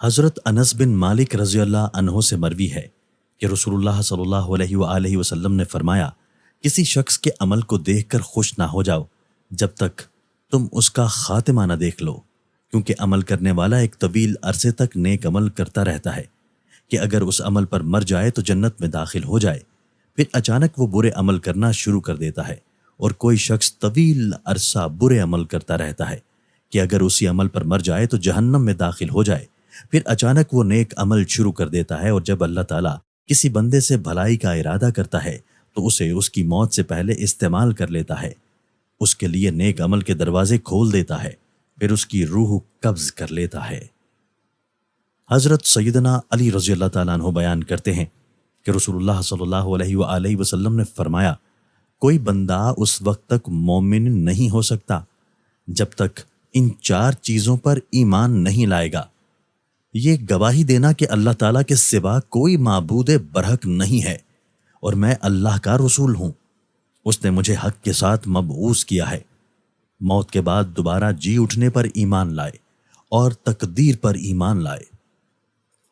حضرت انس بن مالک رضی اللہ عنہ سے مروی ہے کہ رسول اللہ صلی اللہ علیہ وآلہ وسلم نے فرمایا، کسی شخص کے عمل کو دیکھ کر خوش نہ ہو جاؤ جب تک تم اس کا خاتمہ نہ دیکھ لو، کیونکہ عمل کرنے والا ایک طویل عرصے تک نیک عمل کرتا رہتا ہے کہ اگر اس عمل پر مر جائے تو جنت میں داخل ہو جائے، پھر اچانک وہ برے عمل کرنا شروع کر دیتا ہے، اور کوئی شخص طویل عرصہ برے عمل کرتا رہتا ہے کہ اگر اسی عمل پر مر جائے تو جہنم میں داخل ہو جائے، پھر اچانک وہ نیک عمل شروع کر دیتا ہے، اور جب اللہ تعالیٰ کسی بندے سے بھلائی کا ارادہ کرتا ہے تو اسے اس کی موت سے پہلے استعمال کر لیتا ہے، اس کے لیے نیک عمل کے دروازے کھول دیتا ہے، پھر اس کی روح قبض کر لیتا ہے۔ حضرت سیدنا علی رضی اللہ تعالیٰ عنہ بیان کرتے ہیں کہ رسول اللہ صلی اللہ علیہ وآلہ وسلم نے فرمایا، کوئی بندہ اس وقت تک مومن نہیں ہو سکتا جب تک ان 4 چیزوں پر ایمان نہیں لائے گا۔ یہ گواہی دینا کہ اللہ تعالیٰ کے سوا کوئی معبود برحق نہیں ہے اور میں اللہ کا رسول ہوں، اس نے مجھے حق کے ساتھ مبعوث کیا ہے، موت کے بعد دوبارہ جی اٹھنے پر ایمان لائے اور تقدیر پر ایمان لائے۔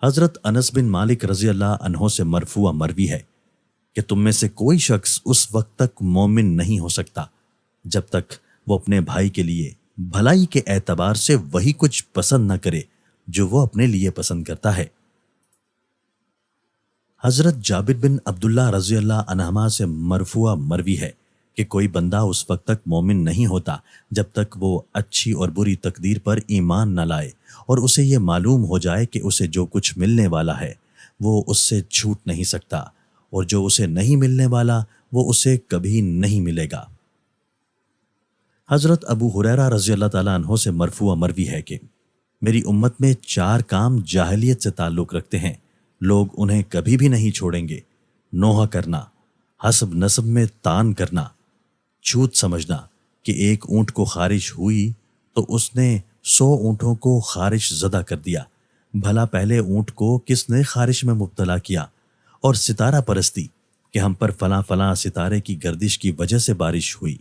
حضرت انس بن مالک رضی اللہ عنہ سے مرفوع مروی ہے کہ تم میں سے کوئی شخص اس وقت تک مومن نہیں ہو سکتا جب تک وہ اپنے بھائی کے لیے بھلائی کے اعتبار سے وہی کچھ پسند نہ کرے جو وہ اپنے لیے پسند کرتا ہے۔ حضرت جابر بن عبداللہ رضی اللہ عنہما سے مرفوع مروی ہے کہ کوئی بندہ اس وقت تک مومن نہیں ہوتا جب تک وہ اچھی اور بری تقدیر پر ایمان نہ لائے اور اسے یہ معلوم ہو جائے کہ اسے جو کچھ ملنے والا ہے وہ اس سے چھوٹ نہیں سکتا، اور جو اسے نہیں ملنے والا وہ اسے کبھی نہیں ملے گا۔ حضرت ابو ہریرہ رضی اللہ تعالیٰ عنہ سے مرفوع مروی ہے کہ میری امت میں 4 کام جاہلیت سے تعلق رکھتے ہیں، لوگ انہیں کبھی بھی نہیں چھوڑیں گے: نوحہ کرنا، حسب نسب میں تان کرنا، چھوت سمجھنا کہ ایک اونٹ کو خارش ہوئی تو اس نے 100 اونٹوں کو خارش زدہ کر دیا، بھلا پہلے اونٹ کو کس نے خارش میں مبتلا کیا، اور ستارہ پرستی کہ ہم پر فلاں فلاں ستارے کی گردش کی وجہ سے بارش ہوئی۔